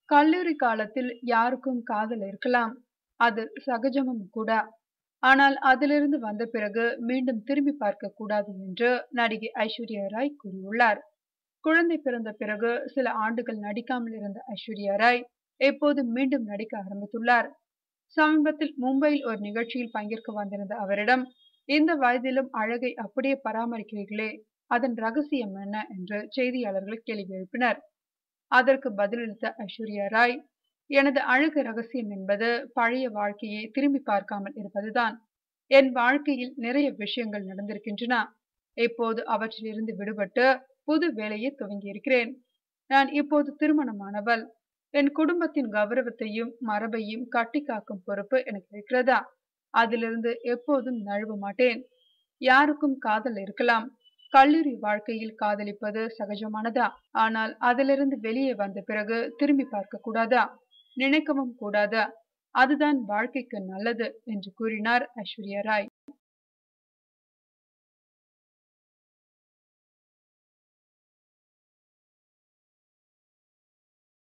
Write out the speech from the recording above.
கல்லூரி காலத்தில் யாருக்கும் காதல் இருக்கலாம். அது சகஜமும் கூட. ஆனால் அதிலிருந்து வந்த பிறகு மீண்டும் திரும்பி பார்க்க கூடாது என்று நடிகை ஐஸ்வர்யா ராய் கூறியுள்ளார். குழந்தை பிறந்த பிறகு சில ஆண்டுகள் நடிக்காமல் இருந்த ஐஸ்வர்யா ராய் இப்போது மீண்டும் நடிக்க ஆரம்பித்துள்ளார். சமீபத்தில் மும்பையில் ஒரு நிகழ்ச்சியில் பங்கேற்க வந்திருந்த அவரிடம், இந்த வயதிலும் அழகை அப்படியே பராமரிக்கிறீர்களே, அதன் ரகசியம் என்ன என்று செய்தியாளர்கள் கேள்வி எழுப்பினர். அதற்கு பதிலளித்த ஐஸ்வர்யா ராய், எனது அழகு ரகசியம் என்பது பழைய வாழ்க்கையை திரும்பி பார்க்காமல் இருப்பதுதான். என் வாழ்க்கையில் நிறைய விஷயங்கள் நடந்திருக்கின்றன. இப்போது அவற்றிலிருந்து விடுபட்டு புது வேலையை துவங்கியிருக்கிறேன். நான் இப்போது திருமணமானவள். என் குடும்பத்தின் கௌரவத்தையும் மரபையும் கட்டி காக்கும் பொறுப்பு எனக்கு இருக்கிறதா? அதிலிருந்து எப்போதும் நழுவ மாட்டேன். யாருக்கும் காதல் இருக்கலாம். கல்லூரி வாழ்க்கையில் காதலிப்பது சகஜமானதா? ஆனால் அதிலிருந்து வெளியே வந்த பிறகு திரும்பி பார்க்க கூடாதா? நினைக்கவும் கூடாதா? அதுதான் வாழ்க்கைக்கு நல்லது என்று கூறினார் ஐஸ்வர்யா ராய்.